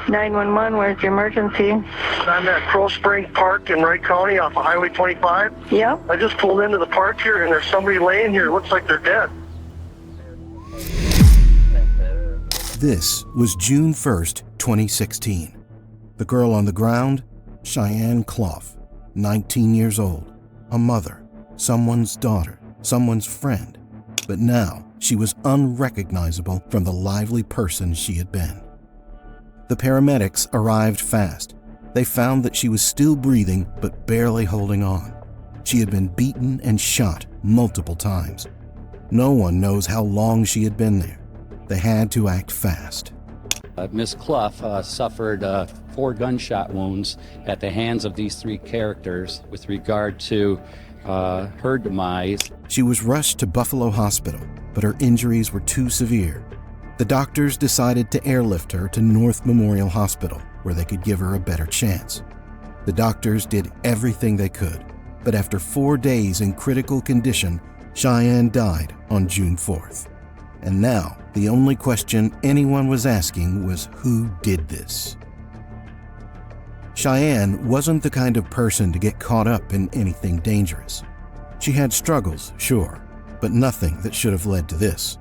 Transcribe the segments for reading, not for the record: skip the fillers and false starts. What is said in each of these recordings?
911, where's the emergency? I'm at Crow Spring Park in Wright County off of Highway 25. Yep. I just pulled into the park here and there's somebody laying here. It looks like they're dead. This was June 1st, 2016. The girl on the ground, Cheyenne Clough, 19 years old, a mother, someone's daughter, someone's friend. But now she was unrecognizable from the lively person she had been. The paramedics arrived fast. They found that she was still breathing but barely holding on. She had been beaten and shot multiple times. No one knows how long she had been there. They had to act fast. Miss Clough suffered 4 gunshot wounds at the hands of these 3 characters with regard to her demise. She was rushed to Buffalo Hospital, but her injuries were too severe. The doctors decided to airlift her to North Memorial Hospital, where they could give her a better chance. The doctors did everything they could, but after 4 days in critical condition, Cheyenne died on June 4th. And now, the only question anyone was asking was who did this? Cheyenne wasn't the kind of person to get caught up in anything dangerous. She had struggles, sure, but nothing that should have led to this.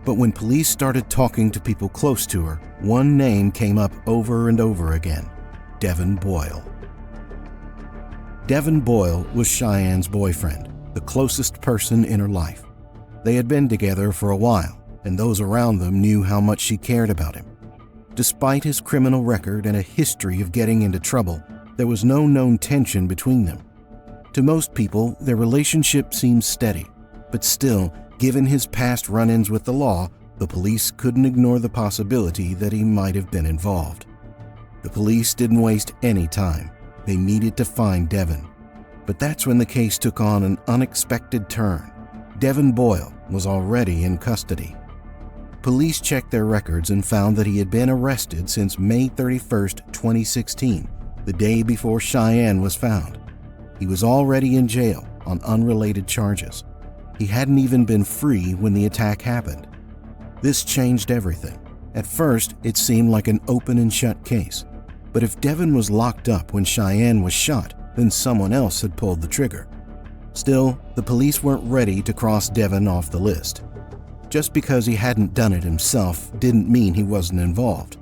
But when police started talking to people close to her, one name came up over and over again: Devin Boyle. Devin Boyle was Cheyenne's boyfriend, the closest person in her life. They had been together for a while, and those around them knew how much she cared about him. Despite his criminal record and a history of getting into trouble, there was no known tension between them. To most people, their relationship seemed steady, but still, given his past run-ins with the law, the police couldn't ignore the possibility that he might have been involved. The police didn't waste any time. They needed to find Devin. But that's when the case took on an unexpected turn. Devin Boyle was already in custody. Police checked their records and found that he had been arrested since May 31st, 2016, the day before Cheyenne was found. He was already in jail on unrelated charges. He hadn't even been free when the attack happened. This changed everything. At first, it seemed like an open and shut case. But if Devin was locked up when Cheyenne was shot, then someone else had pulled the trigger. Still, the police weren't ready to cross Devin off the list. Just because he hadn't done it himself didn't mean he wasn't involved.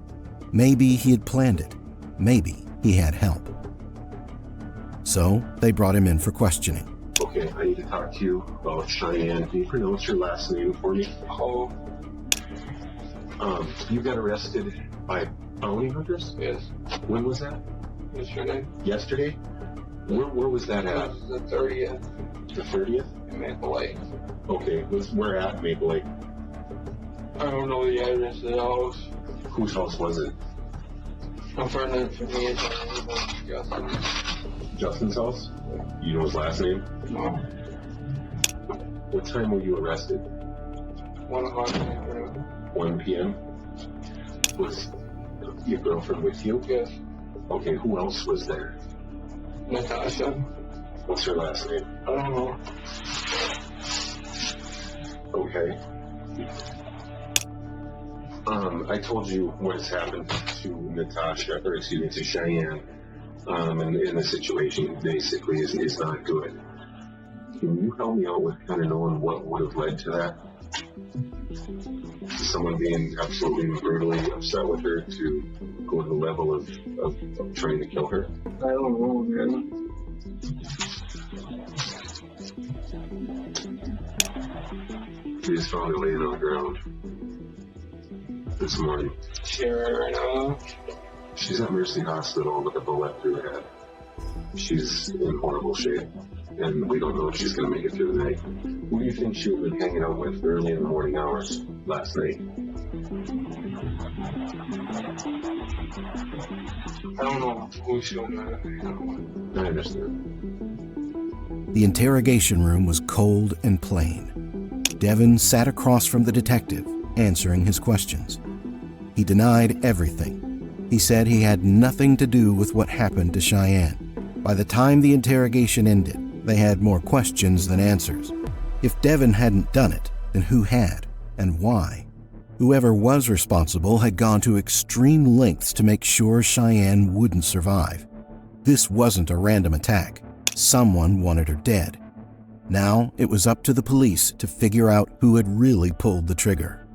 Maybe he had planned it. Maybe he had help. So, they brought him in for questioning. Okay, I need to talk to you about Cheyenne. Can you pronounce your last name for me? Oh. You got arrested by bounty hunters? Yes. When was that? Yesterday. Yesterday? Where was that at? The 30th. The 30th? In Maple Lake. Okay, where at Maple Lake? I don't know the address of the house. Whose house was it? A friend of me, Justin. Justin's house? You know his last name? No. What time were you arrested? 1 o'clock in the afternoon. 1 p.m.? Was your girlfriend with you? Yes. Okay, who else was there? Natasha. What's her last name? I don't know. Okay. I told you what has happened to Natasha, or excuse me, to Cheyenne. And the situation basically is not good. Can you help me out with kind of knowing what would have led to that? Someone being absolutely brutally upset with her to go to the level of trying to kill her? I don't know, man. We just found her laying on the ground this morning. Sure, right now. She's at Mercy Hospital with a bullet through her head. She's in horrible shape, and we don't know if she's going to make it through the night. Who do you think she would have been hanging out with early in the morning hours last night? I don't know who she was with. I understand. The interrogation room was cold and plain. Devin sat across from the detective, answering his questions. He denied everything. He said he had nothing to do with what happened to Cheyenne. By the time the interrogation ended, they had more questions than answers. If Devin hadn't done it, then who had, and why? Whoever was responsible had gone to extreme lengths to make sure Cheyenne wouldn't survive. This wasn't a random attack. Someone wanted her dead. Now it was up to the police to figure out who had really pulled the trigger.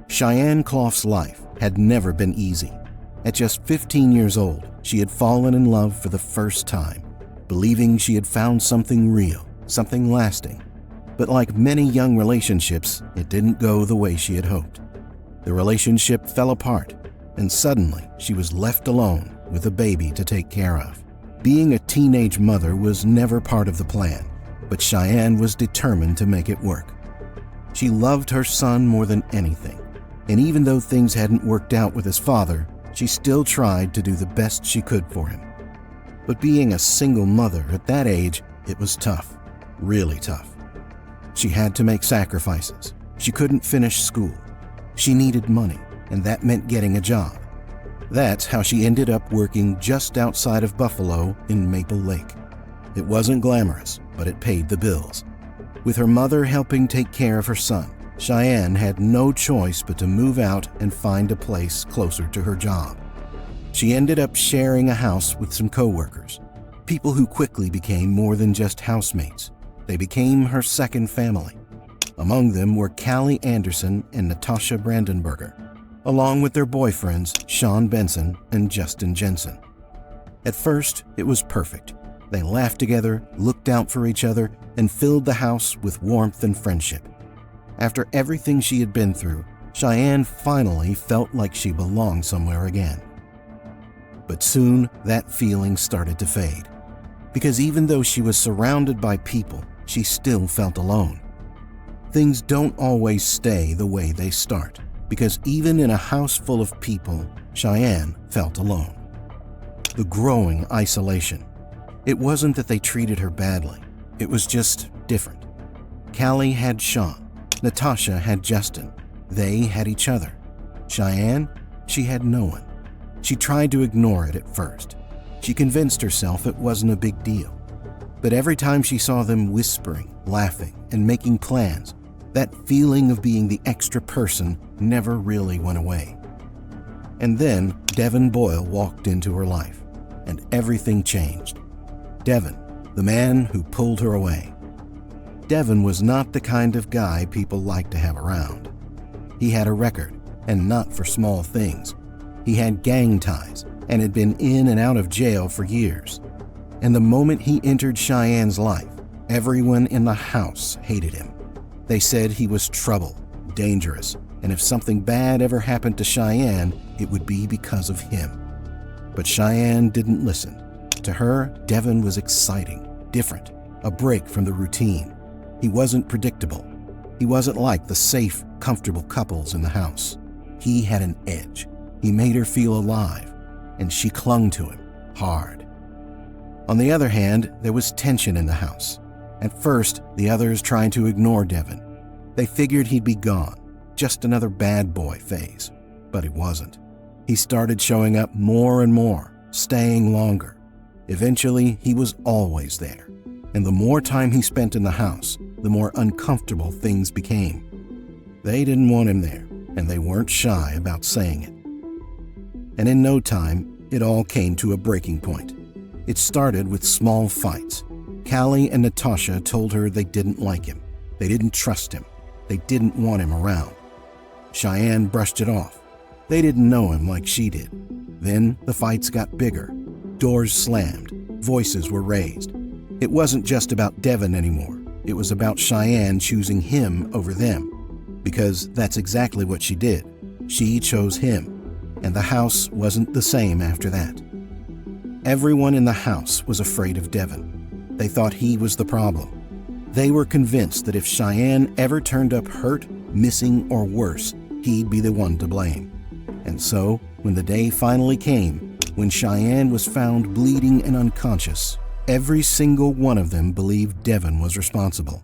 Cheyenne Clough's life had never been easy. At just 15 years old, she had fallen in love for the first time, believing she had found something real, something lasting. But like many young relationships, it didn't go the way she had hoped. The relationship fell apart, and suddenly she was left alone with a baby to take care of. Being a teenage mother was never part of the plan, but Cheyenne was determined to make it work. She loved her son more than anything, and even though things hadn't worked out with his father, she still tried to do the best she could for him. But being a single mother at that age, it was tough, really tough. She had to make sacrifices. She couldn't finish school. She needed money, and that meant getting a job. That's how she ended up working just outside of Buffalo in Maple Lake. It wasn't glamorous, but it paid the bills. With her mother helping take care of her son, Cheyenne had no choice but to move out and find a place closer to her job. She ended up sharing a house with some coworkers, people who quickly became more than just housemates. They became her second family. Among them were Callie Anderson and Natasha Brandenberger, along with their boyfriends Sean Benson and Justin Jensen. At first, it was perfect. They laughed together, looked out for each other, and filled the house with warmth and friendship. After everything she had been through, Cheyenne finally felt like she belonged somewhere again. But soon, that feeling started to fade. Because even though she was surrounded by people, she still felt alone. Things don't always stay the way they start, because even in a house full of people, Cheyenne felt alone. The growing isolation. It wasn't that they treated her badly. It was just different. Callie had Sean. Natasha had Justin. They had each other. Cheyenne, she had no one. She tried to ignore it at first. She convinced herself it wasn't a big deal. But every time she saw them whispering, laughing, and making plans, that feeling of being the extra person never really went away. And then Devin Boyle walked into her life, and everything changed. Devin, the man who pulled her away. Devin was not the kind of guy people liked to have around. He had a record, and not for small things. He had gang ties and had been in and out of jail for years. And the moment he entered Cheyenne's life, everyone in the house hated him. They said he was trouble, dangerous, and if something bad ever happened to Cheyenne, it would be because of him. But Cheyenne didn't listen. To her, Devin was exciting, different, a break from the routine. He wasn't predictable. He wasn't like the safe, comfortable couples in the house. He had an edge. He made her feel alive, and she clung to him hard. On the other hand, there was tension in the house. At first, the others tried to ignore Devin. They figured he'd be gone, just another bad boy phase. But he wasn't. He started showing up more and more, staying longer. Eventually, he was always there. And the more time he spent in the house, the more uncomfortable things became. They didn't want him there, and they weren't shy about saying it. And in no time, it all came to a breaking point. It started with small fights. Callie and Natasha told her they didn't like him. They didn't trust him. They didn't want him around. Cheyenne brushed it off. They didn't know him like she did. Then the fights got bigger. Doors slammed. Voices were raised. It wasn't just about Devin anymore. It was about Cheyenne choosing him over them. Because that's exactly what she did. She chose him. And the house wasn't the same after that. Everyone in the house was afraid of Devin. They thought he was the problem. They were convinced that if Cheyenne ever turned up hurt, missing, or worse, he'd be the one to blame. And so, when the day finally came, when Cheyenne was found bleeding and unconscious, every single one of them believed Devin was responsible.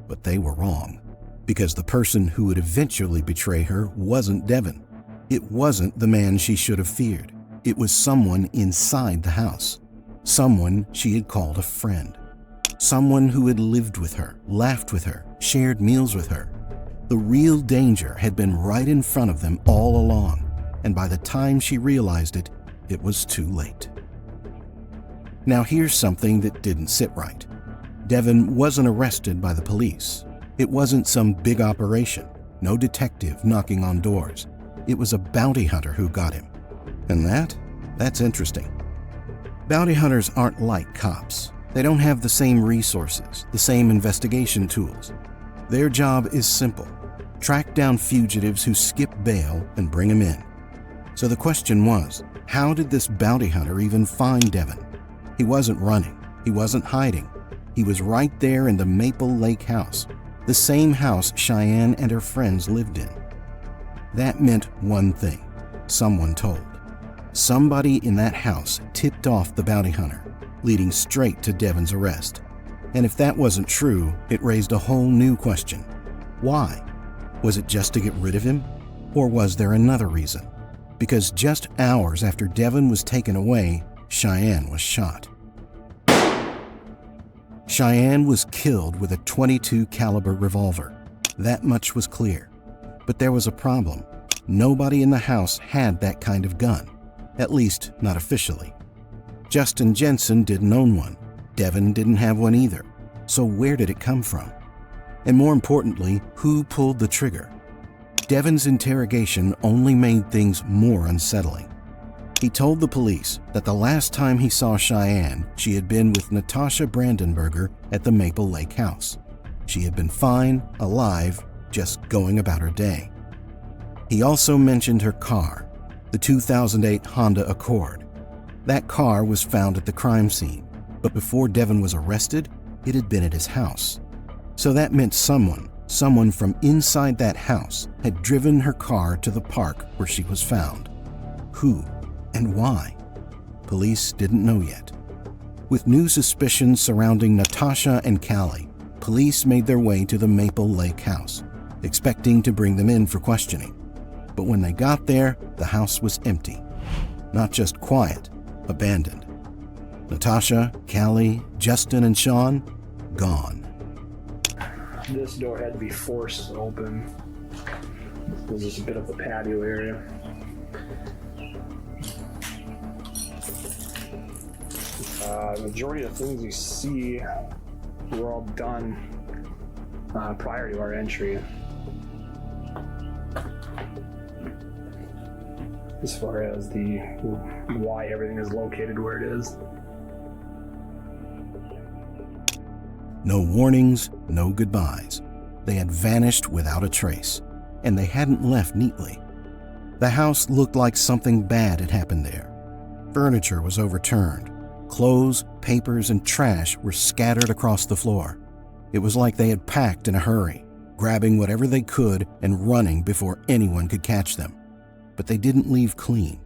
But they were wrong, because the person who would eventually betray her wasn't Devin. It wasn't the man she should have feared. It was someone inside the house. Someone she had called a friend. Someone who had lived with her, laughed with her, shared meals with her. The real danger had been right in front of them all along, and by the time she realized it, it was too late. Now here's something that didn't sit right. Devin wasn't arrested by the police. It wasn't some big operation, no detective knocking on doors. It was a bounty hunter who got him. And that's interesting. Bounty hunters aren't like cops. They don't have the same resources, the same investigation tools. Their job is simple: track down fugitives who skip bail and bring them in. So the question was, how did this bounty hunter even find Devin? He wasn't running. He wasn't hiding. He was right there in the Maple Lake house, the same house Cheyenne and her friends lived in. That meant one thing: someone told. Somebody in that house tipped off the bounty hunter, leading straight to Devin's arrest. And if that wasn't true, it raised a whole new question. Why? Was it just to get rid of him? Or was there another reason? Because just hours after Devin was taken away, Cheyenne was shot. Cheyenne was killed with a .22 caliber revolver. That much was clear. But there was a problem. Nobody in the house had that kind of gun. At least, not officially. Justin Jensen didn't own one. Devin didn't have one either. So where did it come from? And more importantly, who pulled the trigger? Devin's interrogation only made things more unsettling. He told the police that the last time he saw Cheyenne, she had been with Natasha Brandenberger at the Maple Lake house. She had been fine, alive, just going about her day. He also mentioned her car, the 2008 Honda Accord. That car was found at the crime scene, but before Devin was arrested, it had been at his house. So that meant someone from inside that house had driven her car to the park where she was found. Who and why? Police didn't know yet. With new suspicions surrounding Natasha and Callie, police made their way to the Maple Lake house, expecting to bring them in for questioning. But when they got there, the house was empty. Not just quiet, abandoned. Natasha, Callie, Justin, and Sean, gone. This door had to be forced open. It was just a bit of a patio area. The majority of the things you see were all done prior to our entry. As far as the why everything is located where it is. No warnings, no goodbyes. They had vanished without a trace, and they hadn't left neatly. The house looked like something bad had happened there. Furniture was overturned. Clothes, papers, and trash were scattered across the floor. It was like they had packed in a hurry, grabbing whatever they could and running before anyone could catch them. But they didn't leave clean,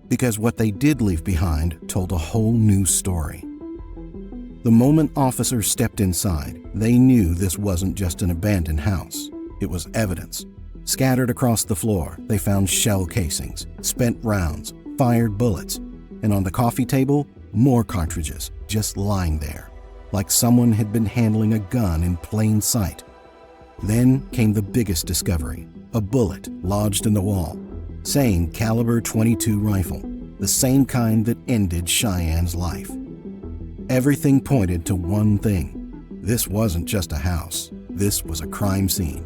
because what they did leave behind told a whole new story. The moment officers stepped inside, they knew this wasn't just an abandoned house. It was evidence. Scattered across the floor, they found shell casings, spent rounds, fired bullets, and on the coffee table, more cartridges just lying there, like someone had been handling a gun in plain sight. Then came the biggest discovery, a bullet lodged in the wall, saying caliber .22 rifle, the same kind that ended Cheyenne's life. Everything pointed to one thing. This wasn't just a house. This was a crime scene.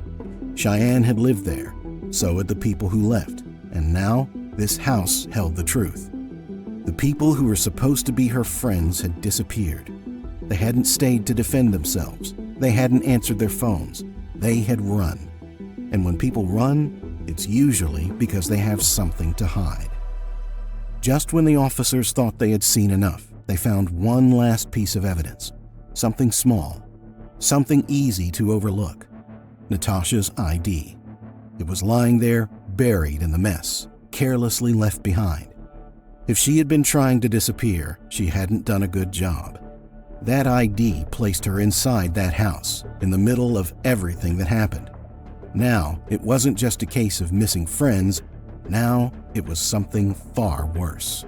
Cheyenne had lived there, so had the people who left, and now this house held the truth. The people who were supposed to be her friends had disappeared. They hadn't stayed to defend themselves. They hadn't answered their phones. They had run. And when people run, it's usually because they have something to hide. Just when the officers thought they had seen enough, they found one last piece of evidence. Something small. Something easy to overlook. Natasha's ID. It was lying there, buried in the mess, carelessly left behind. If she had been trying to disappear, she hadn't done a good job. That ID placed her inside that house, in the middle of everything that happened. Now, it wasn't just a case of missing friends. Now, it was something far worse.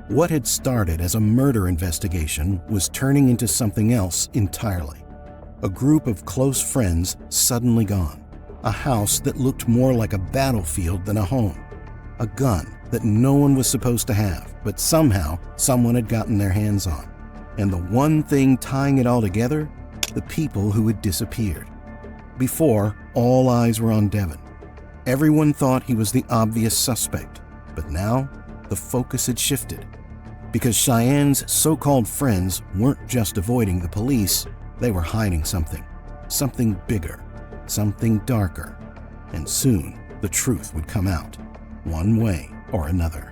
What had started as a murder investigation was turning into something else entirely. A group of close friends suddenly gone. A house that looked more like a battlefield than a home. A gun that no one was supposed to have, but somehow someone had gotten their hands on. And the one thing tying it all together, the people who had disappeared. Before, all eyes were on Devin. Everyone thought he was the obvious suspect, but now the focus had shifted. Because Cheyenne's so-called friends weren't just avoiding the police, they were hiding something. Something bigger, something darker. And soon the truth would come out, one way or another.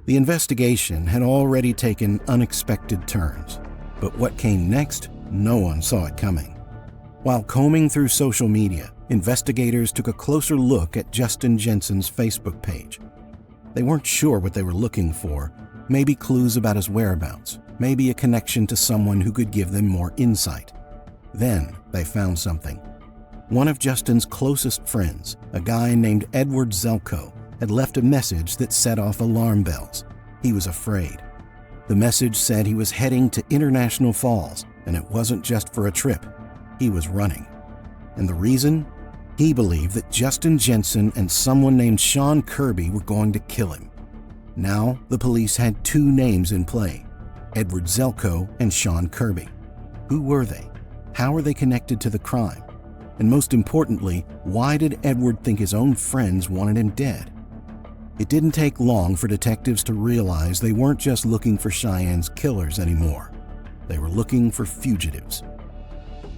The investigation had already taken unexpected turns, but what came next, no one saw it coming. While combing through social media, investigators took a closer look at Justin Jensen's Facebook page. They weren't sure what they were looking for, maybe clues about his whereabouts, maybe a connection to someone who could give them more insight. Then they found something. One of Justin's closest friends, a guy named Edward Zelko, had left a message that set off alarm bells. He was afraid. The message said he was heading to International Falls, and it wasn't just for a trip. He was running. And the reason? He believed that Justin Jensen and someone named Sean Kirby were going to kill him. Now, the police had two names in play, Edward Zelko and Sean Kirby. Who were they? How were they connected to the crime? And most importantly, why did Edward think his own friends wanted him dead? It didn't take long for detectives to realize they weren't just looking for Cheyenne's killers anymore. They were looking for fugitives.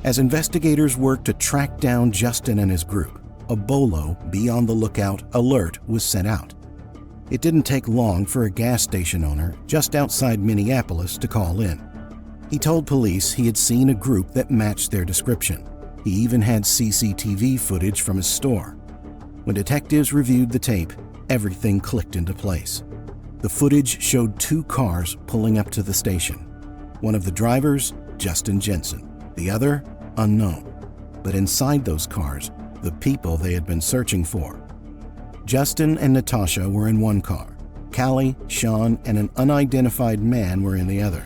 As investigators worked to track down Justin and his group, a BOLO, be on the lookout, alert was sent out. It didn't take long for a gas station owner just outside Minneapolis to call in. He told police he had seen a group that matched their description. He even had CCTV footage from his store. When detectives reviewed the tape, everything clicked into place. The footage showed two cars pulling up to the station. One of the drivers, Justin Jensen. The other, unknown. But inside those cars, the people they had been searching for. Justin and Natasha were in one car. Callie, Sean, and an unidentified man were in the other.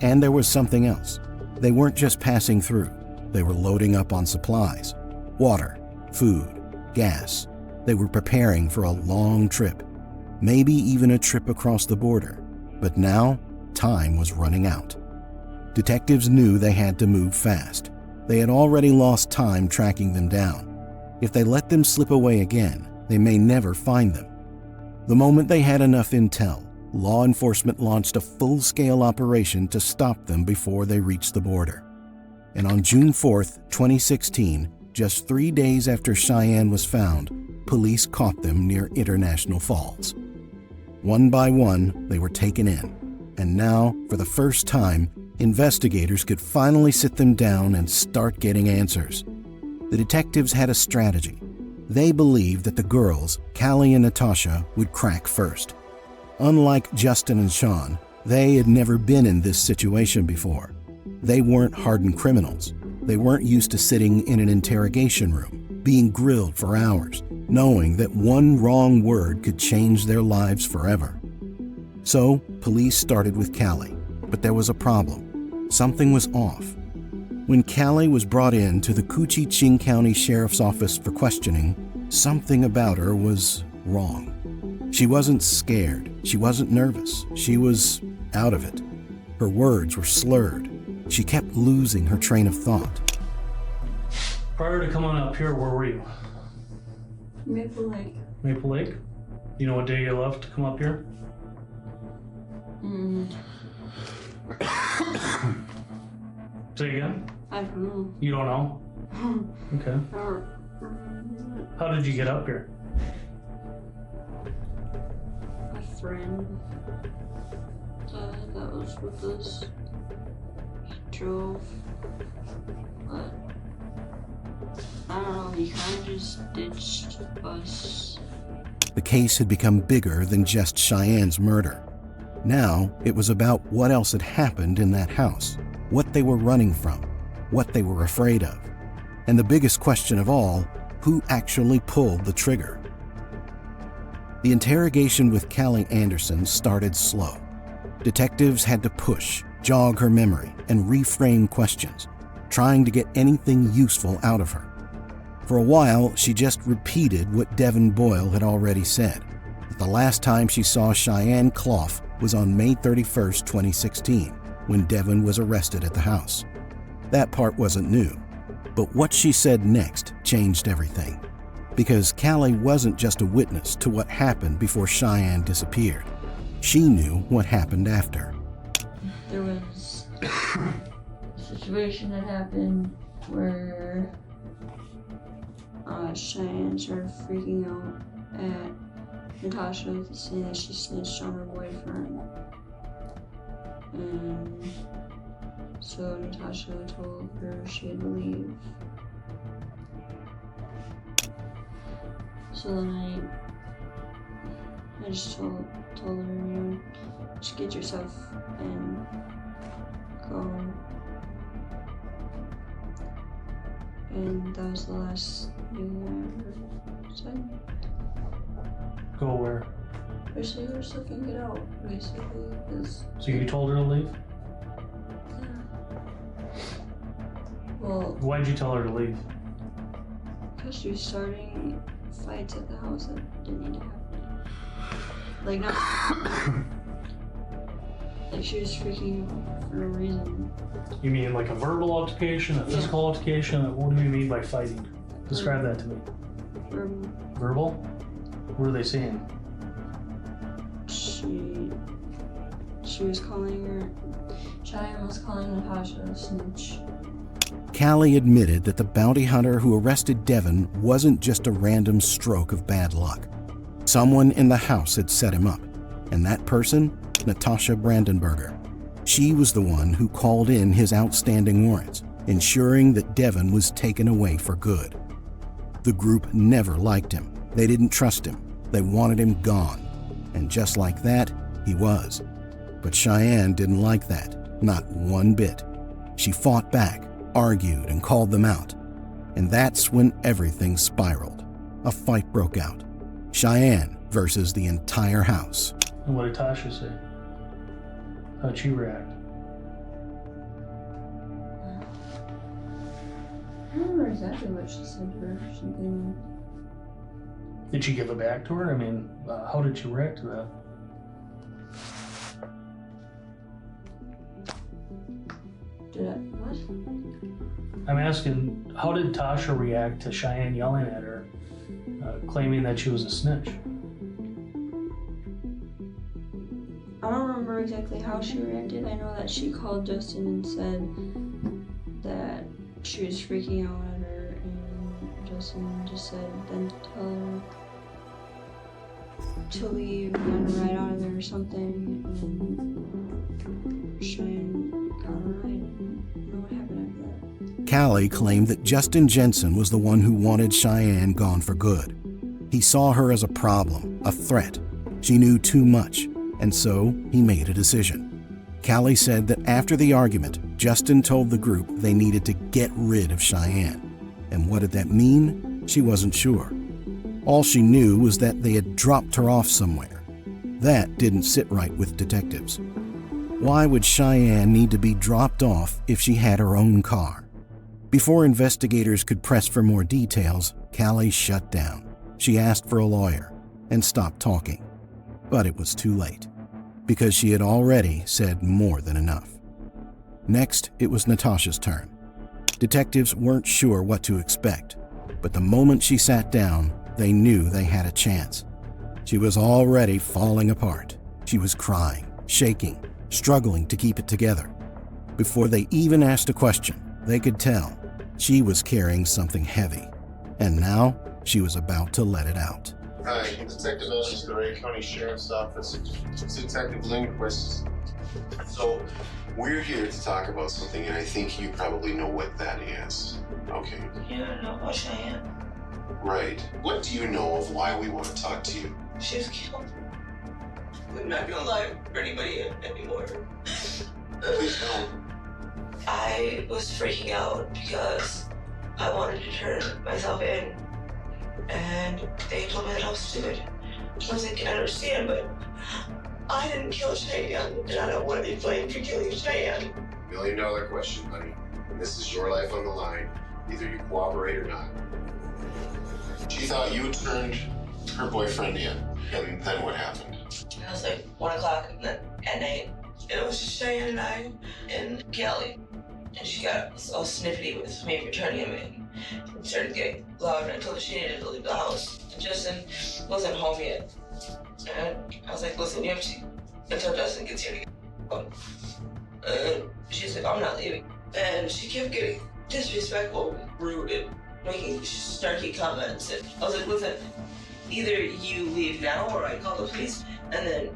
And there was something else. They weren't just passing through. They were loading up on supplies. Water, food, gas. They were preparing for a long trip. Maybe even a trip across the border. But now, time was running out. Detectives knew they had to move fast. They had already lost time tracking them down. If they let them slip away again, they may never find them. The moment they had enough intel, law enforcement launched a full-scale operation to stop them before they reached the border. And on June 4th, 2016, just 3 days after Cheyenne was found, police caught them near International Falls. One by one, they were taken in. And now, for the first time, investigators could finally sit them down and start getting answers. The detectives had a strategy. They believed that the girls, Callie and Natasha, would crack first. Unlike Justin and Sean, they had never been in this situation before. They weren't hardened criminals. They weren't used to sitting in an interrogation room, being grilled for hours, knowing that one wrong word could change their lives forever. So, police started with Callie, but there was a problem. Something was off. When Callie was brought in to the Ching County Sheriff's Office for questioning, something about her was wrong. She wasn't scared. She wasn't nervous. She was out of it. Her words were slurred. She kept losing her train of thought. Prior to coming up here, where were you? Maple Lake. Maple Lake? You know what day you left to come up here? Say again? I don't know. You don't know? Okay. How did you get up here? My friend that was with us drove, but I don't know, he kind of just ditched us. The case had become bigger than just Cheyenne's murder. Now, it was about what else had happened in that house, what they were running from, what they were afraid of. And the biggest question of all, who actually pulled the trigger? The interrogation with Callie Anderson started slow. Detectives had to push, jog her memory, and reframe questions, trying to get anything useful out of her. For a while, she just repeated what Devin Boyle had already said, that the last time she saw Cheyenne Clough was on May 31st, 2016, when Devin was arrested at the house. That part wasn't new, but what she said next changed everything, because Callie wasn't just a witness to what happened before Cheyenne disappeared. She knew what happened after. There was a situation that happened where Cheyenne started freaking out at Natasha, saying that she snitched on her boyfriend. And so Natasha told her she had to leave. So then I just told her, you know, just get yourself and go. And that was the last thing I ever said. Go where? Basically, get yourself and get out, basically, because... So you told her to leave? Yeah. Well... Why'd you tell her to leave? Because she was starting fights at the house that didn't need to happen. Like, not... like, she was freaking out for no reason. You mean like a verbal altercation, a physical altercation? What do you mean by fighting? Describe that to me. Verbal. Verbal? What are they saying? She was calling her... Cheyenne was calling Natasha a snitch. Callie admitted that the bounty hunter who arrested Devin wasn't just a random stroke of bad luck. Someone in the house had set him up, and that person, Natasha Brandenberger. She was the one who called in his outstanding warrants, ensuring that Devin was taken away for good. The group never liked him. They didn't trust him. They wanted him gone. And just like that, he was. But Cheyenne didn't like that, not one bit. She fought back, argued, and called them out. And that's when everything spiraled. A fight broke out. Cheyenne versus the entire house. And what did Tasha say? How'd she react? I don't remember exactly what she said to her. Something... Did she give it back to her? I mean, how did she react to that? Did I? What? I'm asking, how did Tasha react to Cheyenne yelling at her, claiming that she was a snitch? I don't remember exactly how she reacted. I know that she called Justin and said that she was freaking out at her, and Justin just said, then tell her to leave and ride out of there or something, and Cheyenne got a ride. I don't know what happened after that. Callie claimed that Justin Jensen was the one who wanted Cheyenne gone for good. He saw her as a problem, a threat. She knew too much, and so he made a decision. Callie said that after the argument, Justin told the group they needed to get rid of Cheyenne. And what did that mean? She wasn't sure. All she knew was that they had dropped her off somewhere. That didn't sit right with detectives. Why would Cheyenne need to be dropped off if she had her own car? Before investigators could press for more details, Callie shut down. She asked for a lawyer and stopped talking. But it was too late, because she had already said more than enough. Next, it was Natasha's turn. Detectives weren't sure what to expect, but the moment she sat down, they knew they had a chance. She was already falling apart. She was crying, shaking, struggling to keep it together. Before they even asked a question, they could tell she was carrying something heavy, and now she was about to let it out. Hi, Detective Ellis, the Wright County Sheriff's Office. It's Detective Lindquist. So, we're here to talk about something, and I think you probably know what that is. Okay. You don't know about Cheyenne? Right. What do you know of why we want to talk to you? She was killed. I'm not gonna lie for anybody anymore. Please don't. I was freaking out because I wanted to turn myself in. And they told me that I was stupid. I was like, I understand, but I didn't kill Cheyenne, and I don't want to be blamed for killing Cheyenne. $1 million question, honey. And this is your life on the line. Either you cooperate or not. She thought you turned her boyfriend in. And then what happened? It was like 1 o'clock at night. And it was just Cheyenne and I and Kelly. And she got all snippety with me for turning him in. And started getting loud, and I told her she needed to leave the house. And Justin wasn't home yet. And I was like, listen, you have to, until Justin gets here to get and she's like, I'm not leaving. And she kept getting disrespectful, rude, and making snarky comments. And I was like, listen, either you leave now or I call the police. And then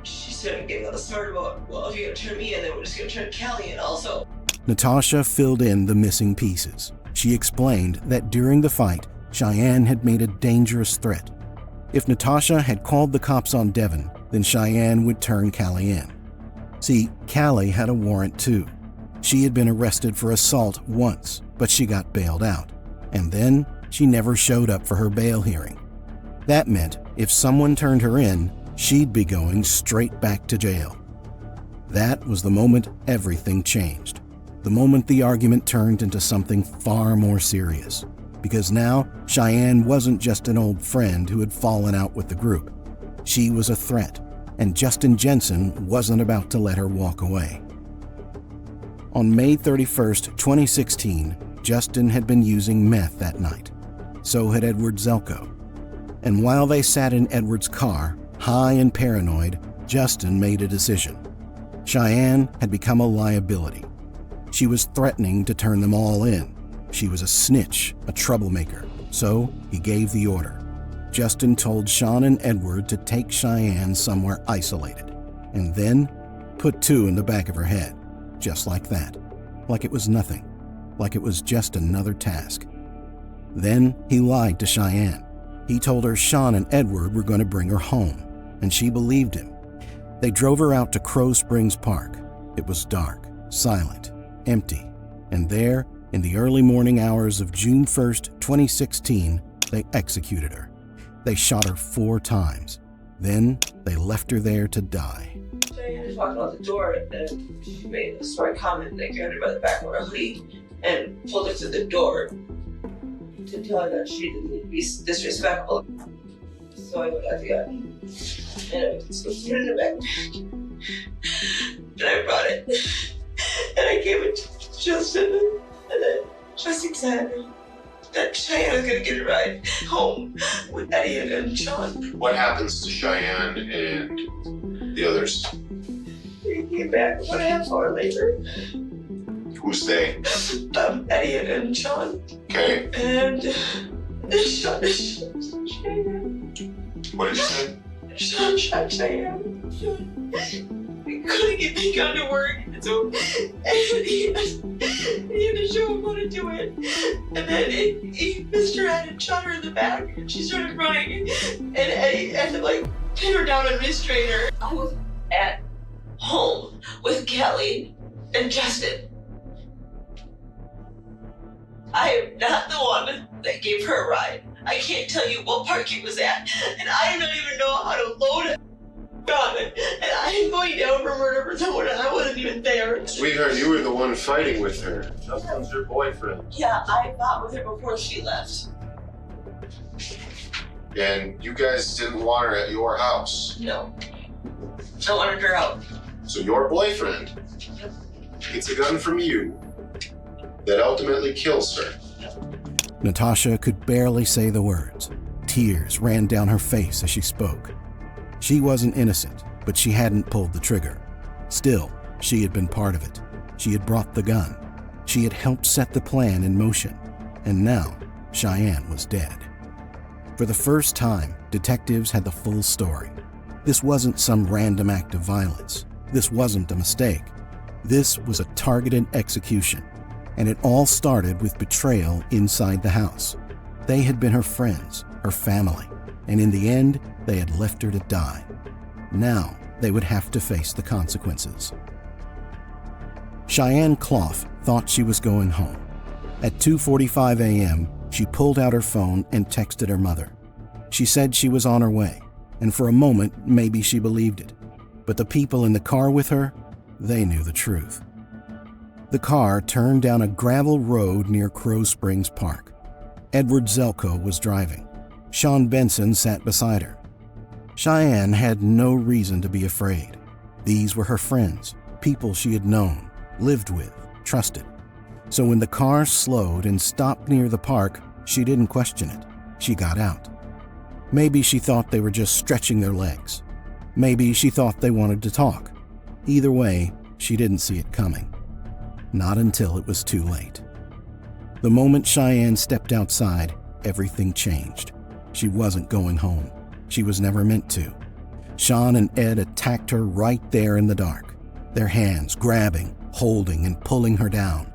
she started getting on the start about, well, if you're gonna turn me in, then we're just gonna turn Kelly in also. Natasha filled in the missing pieces. She explained that during the fight, Cheyenne had made a dangerous threat. If Natasha had called the cops on Devin, then Cheyenne would turn Callie in. See, Callie had a warrant too. She had been arrested for assault once, but she got bailed out. And then she never showed up for her bail hearing. That meant if someone turned her in, she'd be going straight back to jail. That was the moment everything changed. The moment the argument turned into something far more serious. Because now, Cheyenne wasn't just an old friend who had fallen out with the group. She was a threat, and Justin Jensen wasn't about to let her walk away. On May 31st, 2016, Justin had been using meth that night. So had Edward Zelko. And while they sat in Edward's car, high and paranoid, Justin made a decision. Cheyenne had become a liability. She was threatening to turn them all in. She was a snitch, a troublemaker, so he gave the order. Justin told Sean and Edward to take Cheyenne somewhere isolated, and then put 2 in the back of her head, just like that, like it was nothing, like it was just another task. Then he lied to Cheyenne. He told her Sean and Edward were going to bring her home, and she believed him. They drove her out to Crow Springs Park. It was dark, silent, empty, and there, in the early morning hours of June 1st, 2016, they executed her. They shot her 4 times. Then they left her there to die. Cheyenne was walking out the door, and she made a smart comment that grabbed her by the back of her hoodie and pulled her to the door to tell her that she didn't need to be disrespectful. So I went out the gun and I put it in the backpack. And I brought it and I gave it to Justin. And then Justin said that Cheyenne was gonna get a ride home with Eddie and Sean. What happens to Cheyenne and the others? They came back 1.5 hours later. Who's they? Eddie and Sean. Okay. And Sean Cheyenne. What did you say? Sean shot Cheyenne. He couldn't get the gun to work, so he had to show him how to do it. And then Mr. Ed shot her in the back, and she started running. And Eddie had to pin her down and restrain her. I was at home with Kelly and Justin. I am not the one that gave her a ride. I can't tell you what park it was at, and I don't even know how to load a gun. And I am going down for murder for someone, and I wasn't even there. Sweetheart, you were the one fighting with her. Justin's your boyfriend. Yeah, I fought with her before she left. And you guys didn't want her at your house. No. I wanted her out. So your boyfriend gets a gun from you that ultimately kills her. Natasha could barely say the words. Tears ran down her face as she spoke. She wasn't innocent, but she hadn't pulled the trigger. Still, she had been part of it. She had brought the gun. She had helped set the plan in motion. And now, Cheyenne was dead. For the first time, detectives had the full story. This wasn't some random act of violence. This wasn't a mistake. This was a targeted execution. And it all started with betrayal inside the house. They had been her friends, her family, and in the end, they had left her to die. Now, they would have to face the consequences. Cheyenne Clough thought she was going home. At 2:45 a.m., she pulled out her phone and texted her mother. She said she was on her way, and for a moment, maybe she believed it. But the people in the car with her, they knew the truth. The car turned down a gravel road near Crow Springs Park. Edward Zelko was driving. Sean Benson sat beside her. Cheyenne had no reason to be afraid. These were her friends, people she had known, lived with, trusted. So when the car slowed and stopped near the park, she didn't question it. She got out. Maybe she thought they were just stretching their legs. Maybe she thought they wanted to talk. Either way, she didn't see it coming. Not until it was too late. The moment Cheyenne stepped outside, everything changed. She wasn't going home. She was never meant to. Sean and Ed attacked her right there in the dark, their hands grabbing, holding, and pulling her down.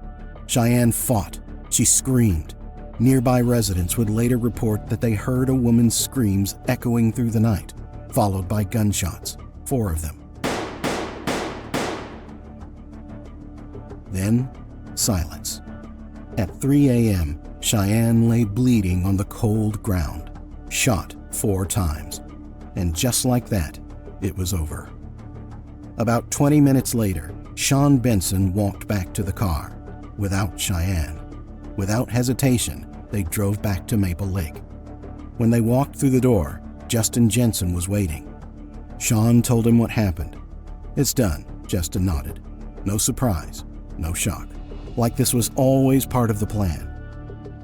Cheyenne fought. She screamed. Nearby residents would later report that they heard a woman's screams echoing through the night, followed by gunshots, 4 of them. Then, silence. At 3 a.m., Cheyenne lay bleeding on the cold ground, shot 4 times. And just like that, it was over. About 20 minutes later, Sean Benson walked back to the car, without Cheyenne. Without hesitation, they drove back to Maple Lake. When they walked through the door, Justin Jensen was waiting. Sean told him what happened. "It's done," Justin nodded. No surprise, no shock. Like this was always part of the plan.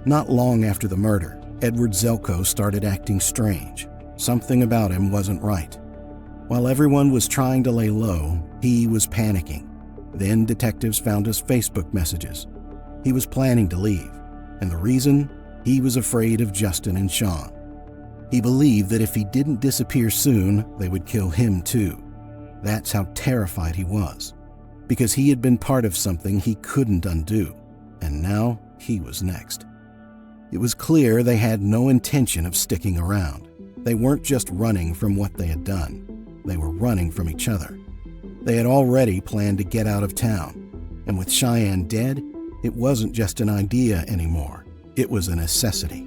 Not long after the murder, Edward Zelko started acting strange. Something about him wasn't right. While everyone was trying to lay low, he was panicking. Then detectives found his Facebook messages. He was planning to leave, and the reason? He was afraid of Justin and Sean. He believed that if he didn't disappear soon, they would kill him too. That's how terrified he was, because he had been part of something he couldn't undo, and now he was next. It was clear they had no intention of sticking around. They weren't just running from what they had done. They were running from each other. They had already planned to get out of town, and with Cheyenne dead, it wasn't just an idea anymore. It was a necessity.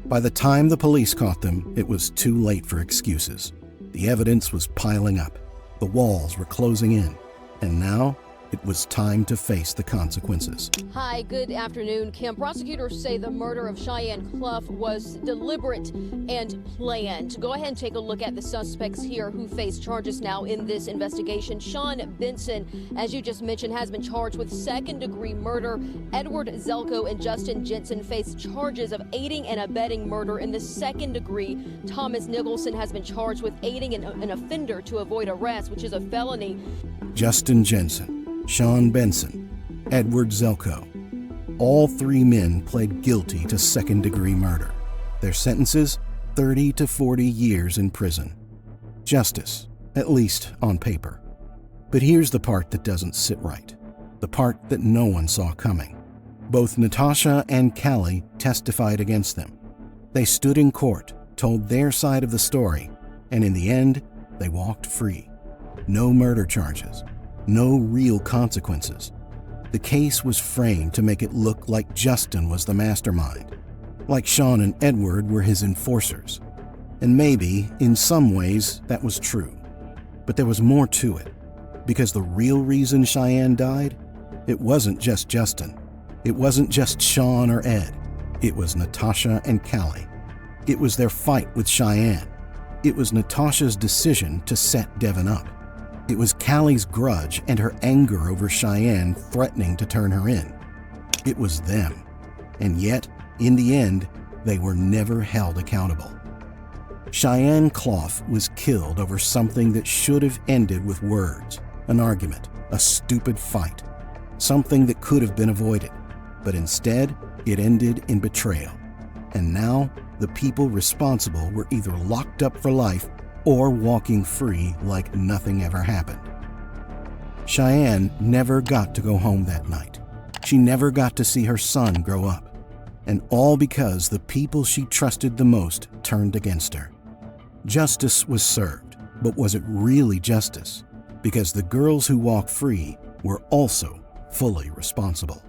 By the time the police caught them, it was too late for excuses. The evidence was piling up. The walls were closing in. And now, it was time to face the consequences. Hi, good afternoon, Kim. Prosecutors say the murder of Cheyenne Clough was deliberate and planned. Go ahead and take a look at the suspects here who face charges now in this investigation. Sean Benson, as you just mentioned, has been charged with second-degree murder. Edward Zelko and Justin Jensen face charges of aiding and abetting murder in the second degree. Thomas Nicholson has been charged with aiding an offender to avoid arrest, which is a felony. Justin Jensen, Sean Benson, Edward Zelko. All 3 men pled guilty to second-degree murder. Their sentences, 30 to 40 years in prison. Justice, at least on paper. But here's the part that doesn't sit right. The part that no one saw coming. Both Natasha and Callie testified against them. They stood in court, told their side of the story, and in the end, they walked free. No murder charges. No real consequences. The case was framed to make it look like Justin was the mastermind, like Sean and Edward were his enforcers. And maybe, in some ways, that was true. But there was more to it, because the real reason Cheyenne died, it wasn't just Justin. It wasn't just Sean or Ed. It was Natasha and Callie. It was their fight with Cheyenne. It was Natasha's decision to set Devin up. It was Callie's grudge and her anger over Cheyenne threatening to turn her in. It was them. And yet, in the end, they were never held accountable. Cheyenne Clough was killed over something that should have ended with words, an argument, a stupid fight, something that could have been avoided. But instead, it ended in betrayal. And now, the people responsible were either locked up for life or walking free like nothing ever happened. Cheyenne never got to go home that night. She never got to see her son grow up. And all because the people she trusted the most turned against her. Justice was served, but was it really justice? Because the girls who walked free were also fully responsible.